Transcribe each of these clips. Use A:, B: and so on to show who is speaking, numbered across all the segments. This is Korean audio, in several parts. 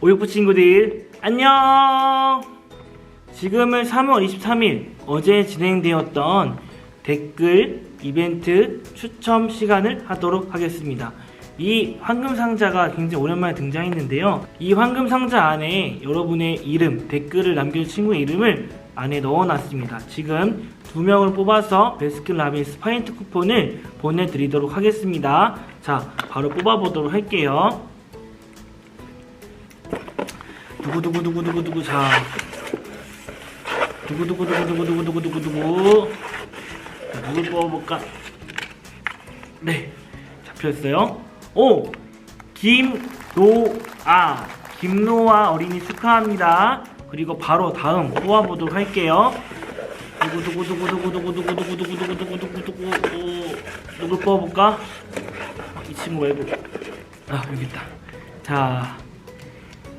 A: 오육부 친구들 안녕. 지금은 3월 23일 어제 진행되었던 댓글 이벤트 추첨 시간을 하도록 하겠습니다. 이 황금 상자가 굉장히 오랜만에 등장했는데요. 이 황금 상자 안에 여러분의 이름, 댓글을 남길 친구의 이름을 안에 넣어놨습니다. 지금 2명을 뽑아서 베스킨라빈스 파인트 쿠폰을 보내드리도록 하겠습니다. 자, 바로 뽑아보도록 할게요. 두구두구두구두구두구. 자, 두구두구두구두구두구두구두구. 자, 누굴 뽑아볼까? 네, 잡혔어요. 오! 김노아 어린이 축하합니다. 그리고 바로 다음 뽑아보도록 할게요. 두구두구두구두구두구두구두구두구두구두구두구. 누굴 뽑아볼까? 이 친구 말고. 아, 여기 있다. 자,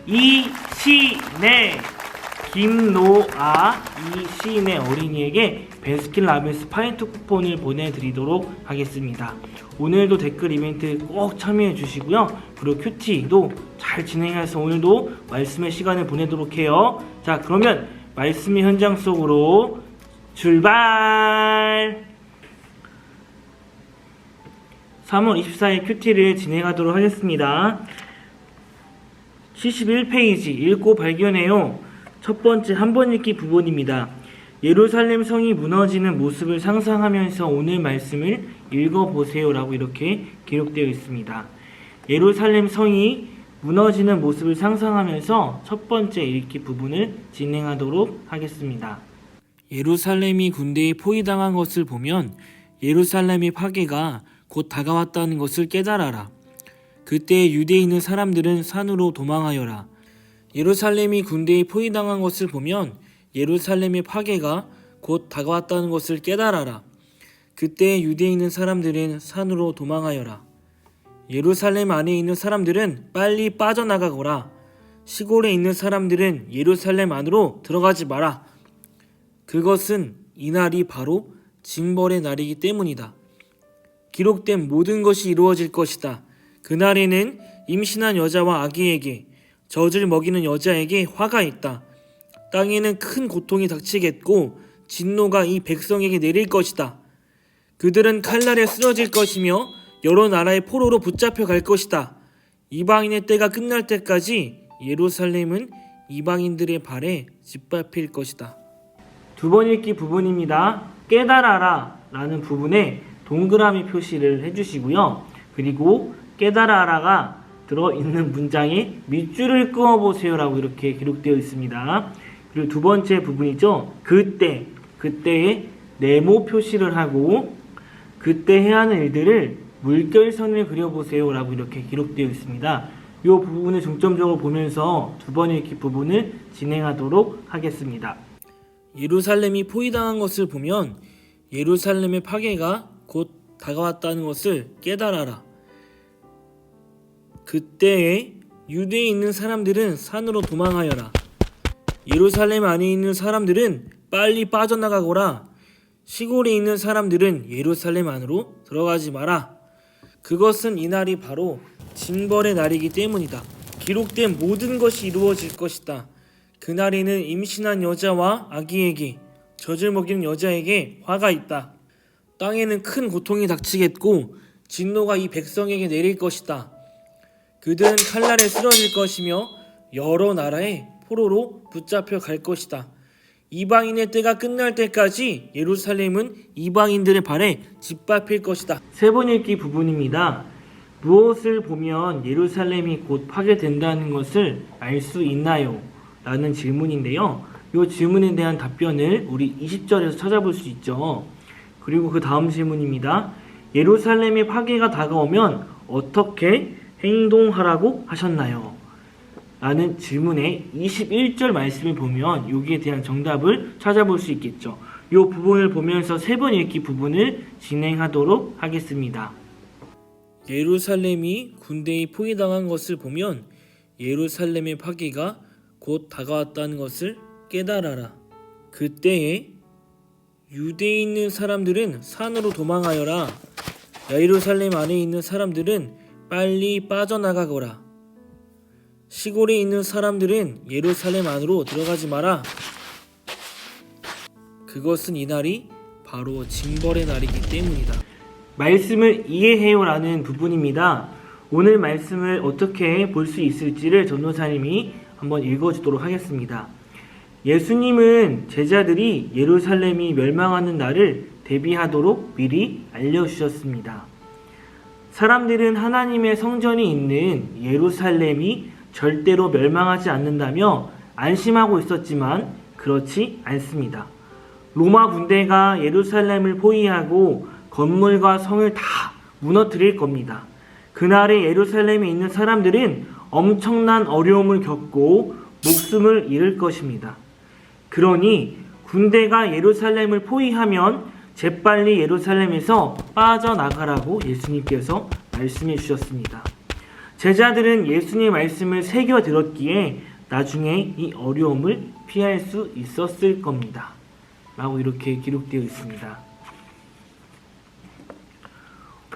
A: 이시네 김노아 이시네 어린이에게 베스킨라빈스 파인트 쿠폰을 보내드리도록 하겠습니다. 오늘도 댓글 이벤트 꼭 참여해 주시고요. 그리고 큐티도 잘 진행해서 오늘도 말씀의 시간을 보내도록 해요. 자, 그러면 말씀의 현장 속으로 출발! 3월 24일 큐티를 진행하도록 하겠습니다. 71페이지 읽고 발견해요. 첫 번째 한 번 읽기 부분입니다. 예루살렘 성이 무너지는 모습을 상상하면서 오늘 말씀을 읽어보세요 라고 이렇게 기록되어 있습니다. 예루살렘 성이 무너지는 모습을 상상하면서 첫 번째 읽기 부분을 진행하도록 하겠습니다. 예루살렘이 군대에 포위당한 것을 보면 예루살렘의 파괴가 곧 다가왔다는 것을 깨달아라. 그때 유대에 있는 사람들은 산으로 도망하여라. 예루살렘이 군대에 포위당한 것을 보면 예루살렘의 파괴가 곧 다가왔다는 것을 깨달아라. 그때 유대에 있는 사람들은 산으로 도망하여라. 예루살렘 안에 있는 사람들은 빨리 빠져나가거라. 시골에 있는 사람들은 예루살렘 안으로 들어가지 마라. 그것은 이날이 바로 징벌의 날이기 때문이다. 기록된 모든 것이 이루어질 것이다. 그날에는 임신한 여자와 아기에게, 젖을 먹이는 여자에게 화가 있다. 땅에는 큰 고통이 닥치겠고 진노가 이 백성에게 내릴 것이다. 그들은 칼날에 쓰러질 것이며 여러 나라의 포로로 붙잡혀 갈 것이다. 이방인의 때가 끝날 때까지 예루살렘은 이방인들의 발에 짓밟힐 것이다. 두 번 읽기 부분입니다. 깨달아라 라는 부분에 동그라미 표시를 해주시고요. 그리고 깨달아라가 들어있는 문장에 밑줄을 그어보세요 라고 이렇게 기록되어 있습니다. 그리고 두 번째 부분이죠. 그때에 네모 표시를 하고 그때 해야 하는 일들을 물결선을 그려보세요 라고 이렇게 기록되어 있습니다. 이 부분을 중점적으로 보면서 두 번 읽기 부분을 진행하도록 하겠습니다. 예루살렘이 포위당한 것을 보면 예루살렘의 파괴가 곧 다가왔다는 것을 깨달아라. 그때에 유대에 있는 사람들은 산으로 도망하여라. 예루살렘 안에 있는 사람들은 빨리 빠져나가거라. 시골에 있는 사람들은 예루살렘 안으로 들어가지 마라. 그것은 이날이 바로 징벌의 날이기 때문이다. 기록된 모든 것이 이루어질 것이다. 그날에는 임신한 여자와 아기에게, 젖을 먹이는 여자에게 화가 있다. 땅에는 큰 고통이 닥치겠고 진노가 이 백성에게 내릴 것이다. 그들은 칼날에 쓰러질 것이며 여러 나라의 포로로 붙잡혀 갈 것이다. 이방인의 때가 끝날 때까지 예루살렘은 이방인들의 발에 짓밟힐 것이다. 세 번 읽기 부분입니다. 무엇을 보면 예루살렘이 곧 파괴된다는 것을 알 수 있나요? 라는 질문인데요. 이 질문에 대한 답변을 우리 20절에서 찾아볼 수 있죠. 그리고 그 다음 질문입니다. 예루살렘의 파괴가 다가오면 어떻게 행동하라고 하셨나요? 라는 질문에 21절 말씀을 보면 여기에 대한 정답을 찾아볼 수 있겠죠. 이 부분을 보면서 세 번 읽기 부분을 진행하도록 하겠습니다. 예루살렘이 군대에 포위당한 것을 보면 예루살렘의 파괴가 곧 다가왔다는 것을 깨달아라. 그때에 유대에 있는 사람들은 산으로 도망하여라. 예루살렘 안에 있는 사람들은 빨리 빠져나가거라. 시골에 있는 사람들은 예루살렘 안으로 들어가지 마라. 그것은 이날이 바로 징벌의 날이기 때문이다. 말씀을 이해해요라는 부분입니다. 오늘 말씀을 어떻게 볼 수 있을지를 전도사님이 한번 읽어주도록 하겠습니다. 예수님은 제자들이 예루살렘이 멸망하는 날을 대비하도록 미리 알려주셨습니다. 사람들은 하나님의 성전이 있는 예루살렘이 절대로 멸망하지 않는다며 안심하고 있었지만 그렇지 않습니다. 로마 군대가 예루살렘을 포위하고 건물과 성을 다 무너뜨릴 겁니다. 그날에 예루살렘에 있는 사람들은 엄청난 어려움을 겪고 목숨을 잃을 것입니다. 그러니 군대가 예루살렘을 포위하면 재빨리 예루살렘에서 빠져나가라고 예수님께서 말씀해 주셨습니다. 제자들은 예수님의 말씀을 새겨 들었기에 나중에 이 어려움을 피할 수 있었을 겁니다. 라고 이렇게 기록되어 있습니다.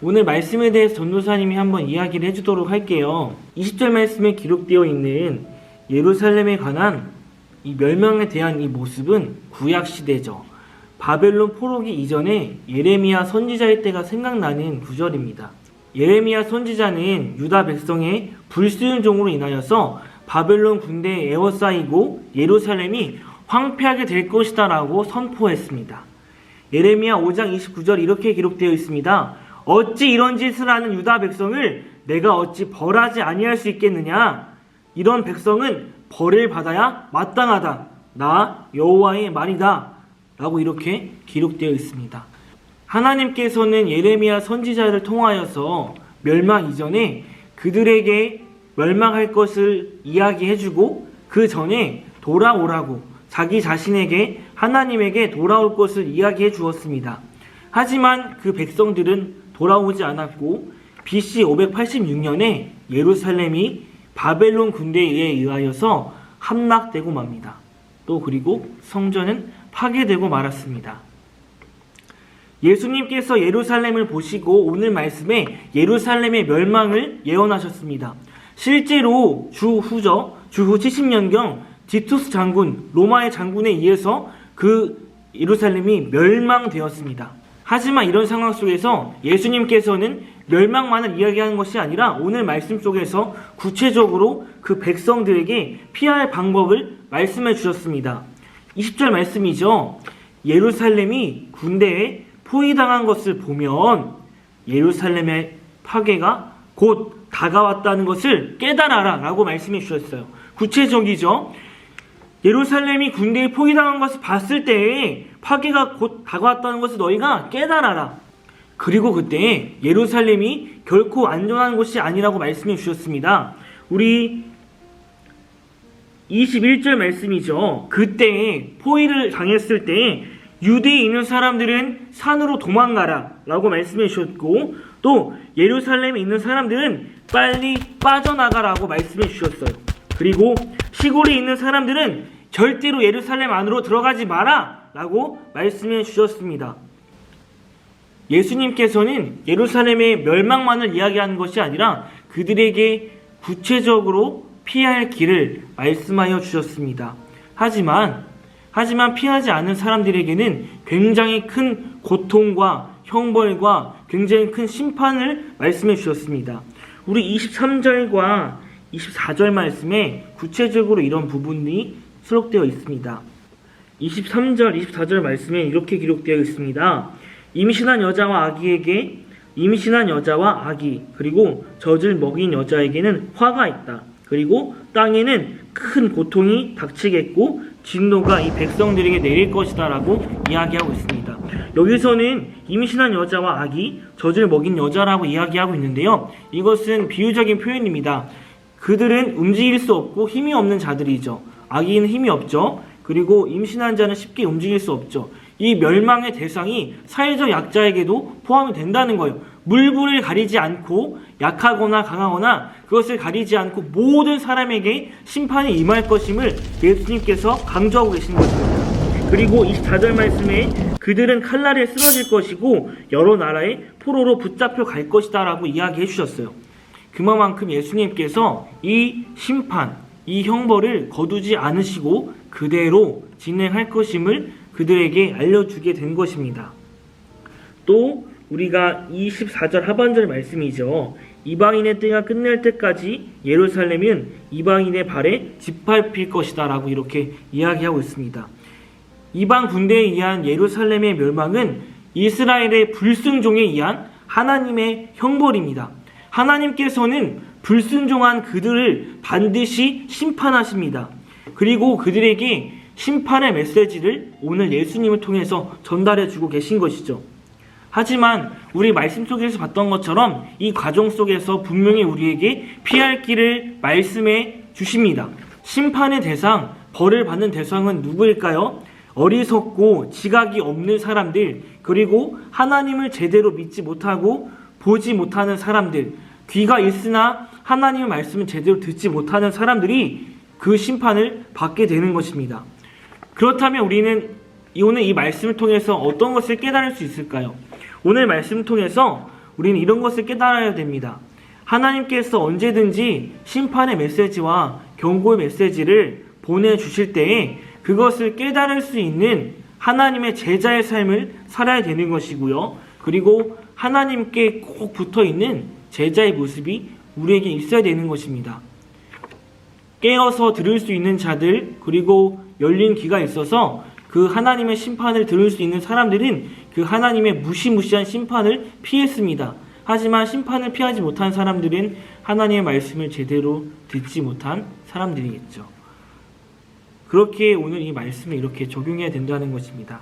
A: 오늘 말씀에 대해서 전도사님이 한번 이야기를 해주도록 할게요. 20절 말씀에 기록되어 있는 예루살렘에 관한 이 멸망에 대한 이 모습은 구약시대죠. 바벨론 포로기 이전에 예레미야 선지자의 때가 생각나는 구절입니다. 예레미야 선지자는 유다 백성의 불순종으로 인하여서 바벨론 군대에 에워싸이고 예루살렘이 황폐하게 될 것이다 라고 선포했습니다. 예레미야 5장 29절 이렇게 기록되어 있습니다. 어찌 이런 짓을 하는 유다 백성을 내가 어찌 벌하지 아니할 수 있겠느냐. 이런 백성은 벌을 받아야 마땅하다. 나 여호와의 말이다. 라고 이렇게 기록되어 있습니다. 하나님께서는 예레미야 선지자를 통하여서 멸망 이전에 그들에게 멸망할 것을 이야기해주고 그 전에 돌아오라고 자기 자신에게 하나님에게 돌아올 것을 이야기해 주었습니다. 하지만 그 백성들은 돌아오지 않았고 BC 586년에 예루살렘이 바벨론 군대에 의하여서 함락되고 맙니다. 또 그리고 성전은 파괴되고 말았습니다. 예수님께서 예루살렘을 보시고 오늘 말씀에 예루살렘의 멸망을 예언하셨습니다. 실제로 주후 70년경 디투스 장군, 로마의 장군에 의해서 그 예루살렘이 멸망되었습니다. 하지만 이런 상황 속에서 예수님께서는 멸망만을 이야기하는 것이 아니라 오늘 말씀 속에서 구체적으로 그 백성들에게 피할 방법을 말씀해 주셨습니다. 20절 말씀이죠. 예루살렘이 군대에 포위당한 것을 보면 예루살렘의 파괴가 곧 다가왔다는 것을 깨달아라 라고 말씀해 주셨어요. 구체적이죠. 예루살렘이 군대에 포위당한 것을 봤을 때에 파괴가 곧 다가왔다는 것을 너희가 깨달아라. 그리고 그때 예루살렘이 결코 안전한 곳이 아니라고 말씀해 주셨습니다. 우리 21절 말씀이죠. 그때 포위를 당했을 때 유대에 있는 사람들은 산으로 도망가라 라고 말씀해 주셨고 또 예루살렘에 있는 사람들은 빨리 빠져나가라고 말씀해 주셨어요. 그리고 시골에 있는 사람들은 절대로 예루살렘 안으로 들어가지 마라 라고 말씀해 주셨습니다. 예수님께서는 예루살렘의 멸망만을 이야기하는 것이 아니라 그들에게 구체적으로 피할 길을 말씀하여 주셨습니다. 하지만 피하지 않은 사람들에게는 굉장히 큰 고통과 형벌과 굉장히 큰 심판을 말씀해 주셨습니다. 우리 23절과 24절 말씀에 구체적으로 이런 부분이 수록되어 있습니다. 23절, 24절 말씀에 이렇게 기록되어 있습니다. 임신한 여자와 아기 그리고 젖을 먹인 여자에게는 화가 있다. 그리고 땅에는 큰 고통이 닥치겠고 진노가 이 백성들에게 내릴 것이다 라고 이야기하고 있습니다. 여기서는 임신한 여자와 아기, 젖을 먹인 여자라고 이야기하고 있는데요. 이것은 비유적인 표현입니다. 그들은 움직일 수 없고 힘이 없는 자들이죠. 아기는 힘이 없죠. 그리고 임신한 자는 쉽게 움직일 수 없죠. 이 멸망의 대상이 사회적 약자에게도 포함이 된다는 거예요. 물불을 가리지 않고 약하거나 강하거나 그것을 가리지 않고 모든 사람에게 심판이 임할 것임을 예수님께서 강조하고 계시는 것입니다. 그리고 24절 말씀에 그들은 칼날에 쓰러질 것이고 여러 나라의 포로로 붙잡혀 갈 것이다 라고 이야기해 주셨어요. 그만큼 예수님께서 이 심판, 이 형벌을 거두지 않으시고 그대로 진행할 것임을 그들에게 알려주게 된 것입니다. 또 우리가 24절 하반절 말씀이죠. 이방인의 때가 끝날 때까지 예루살렘은 이방인의 발에 짓밟힐 것이다 라고 이렇게 이야기하고 있습니다. 이방 군대에 의한 예루살렘의 멸망은 이스라엘의 불순종에 의한 하나님의 형벌입니다. 하나님께서는 불순종한 그들을 반드시 심판하십니다. 그리고 그들에게 심판의 메시지를 오늘 예수님을 통해서 전달해 주고 계신 것이죠. 하지만 우리 말씀 속에서 봤던 것처럼 이 과정 속에서 분명히 우리에게 피할 길을 말씀해 주십니다. 심판의 대상, 벌을 받는 대상은 누구일까요? 어리석고 지각이 없는 사람들, 그리고 하나님을 제대로 믿지 못하고 보지 못하는 사람들, 귀가 있으나 하나님의 말씀을 제대로 듣지 못하는 사람들이 그 심판을 받게 되는 것입니다. 그렇다면 우리는 오늘 이 말씀을 통해서 어떤 것을 깨달을 수 있을까요? 오늘 말씀을 통해서 우리는 이런 것을 깨달아야 됩니다. 하나님께서 언제든지 심판의 메시지와 경고의 메시지를 보내주실 때에 그것을 깨달을 수 있는 하나님의 제자의 삶을 살아야 되는 것이고요. 그리고 하나님께 꼭 붙어있는 제자의 모습이 우리에게 있어야 되는 것입니다. 깨어서 들을 수 있는 자들, 그리고 열린 귀가 있어서 그 하나님의 심판을 들을 수 있는 사람들은 그 하나님의 무시무시한 심판을 피했습니다. 하지만 심판을 피하지 못한 사람들은 하나님의 말씀을 제대로 듣지 못한 사람들이겠죠. 그렇게 오늘 이 말씀을 이렇게 적용해야 된다는 것입니다.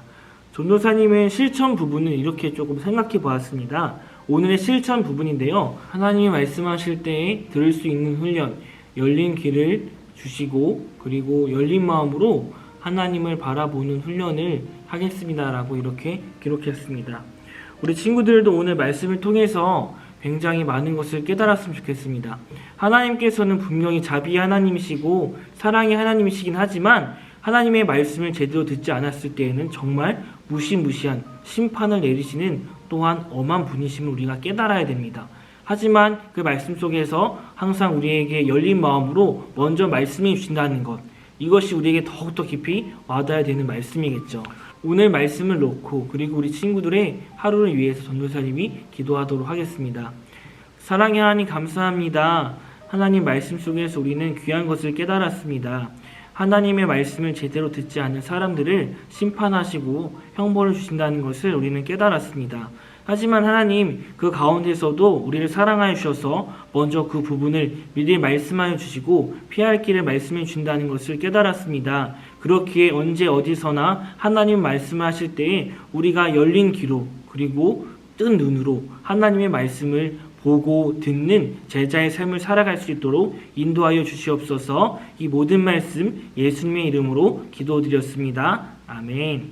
A: 전도사님의 실천 부분을 이렇게 조금 생각해 보았습니다. 오늘의 실천 부분인데요. 하나님이 말씀하실 때에 들을 수 있는 훈련, 열린 귀를 주시고 그리고 열린 마음으로 하나님을 바라보는 훈련을 하겠습니다라고 이렇게 기록했습니다. 우리 친구들도 오늘 말씀을 통해서 굉장히 많은 것을 깨달았으면 좋겠습니다. 하나님께서는 분명히 자비의 하나님이시고 사랑의 하나님이시긴 하지만 하나님의 말씀을 제대로 듣지 않았을 때에는 정말 무시무시한 심판을 내리시는 또한 엄한 분이심을 우리가 깨달아야 됩니다. 하지만 그 말씀 속에서 항상 우리에게 열린 마음으로 먼저 말씀해 주신다는 것, 이것이 우리에게 더욱더 깊이 와닿아야 되는 말씀이겠죠. 오늘 말씀을 놓고 그리고 우리 친구들의 하루를 위해서 전도사님이 기도하도록 하겠습니다. 사랑의 하나님 감사합니다. 하나님 말씀 속에서 우리는 귀한 것을 깨달았습니다. 하나님의 말씀을 제대로 듣지 않는 사람들을 심판하시고 형벌을 주신다는 것을 우리는 깨달았습니다. 하지만 하나님 그 가운데서도 우리를 사랑하여 주셔서 먼저 그 부분을 미리 말씀하여 주시고 피할 길을 말씀해 주신다는 것을 깨달았습니다. 그렇기에 언제 어디서나 하나님 말씀하실 때에 우리가 열린 귀로 그리고 뜬 눈으로 하나님의 말씀을 보고 듣는 제자의 삶을 살아갈 수 있도록 인도하여 주시옵소서. 이 모든 말씀 예수님의 이름으로 기도드렸습니다. 아멘.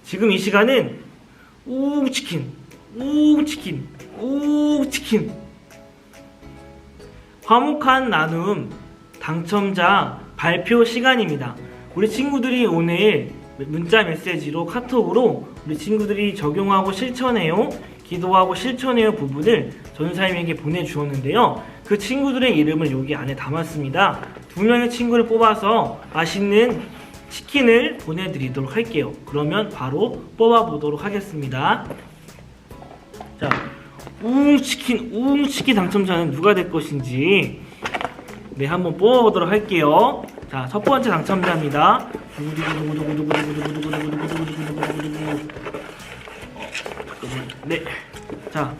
A: 지금 이 시간은 우치킨 화목한 나눔 당첨자 발표 시간입니다. 우리 친구들이 오늘 문자 메시지로 카톡으로 우리 친구들이 적용하고 실천해요, 기도하고 실천해요 부분을 전사님에게 보내주었는데요. 그 친구들의 이름을 여기 안에 담았습니다. 2명의 친구를 뽑아서 맛있는 치킨을 보내드리도록 할게요. 그러면 바로 뽑아보도록 하겠습니다. 자, 우웅치킨 당첨자는 누가 될 것인지 네, 한번 뽑아보도록 할게요. 자, 첫 번째 당첨자입니다. 네, 자,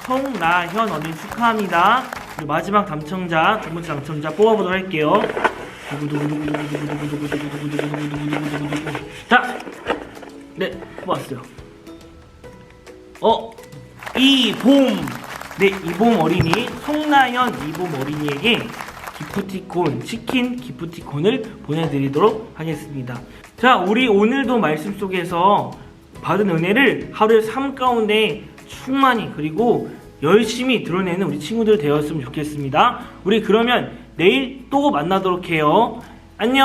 A: 송나현 어린이 축하합니다. 마지막 당첨자, 두 번째 당첨자 뽑아보도록 할게요. 자, 네, 뽑았어요. 이봄, 네, 이봄 어린이, 송나현 이봄 어린이에게 치킨 기프티콘을 보내드리도록 하겠습니다. 자, 우리 오늘도 말씀 속에서 받은 은혜를 하루의 삶 가운데 충만히 그리고 열심히 드러내는 우리 친구들 되었으면 좋겠습니다. 우리 그러면 내일 또 만나도록 해요. 안녕.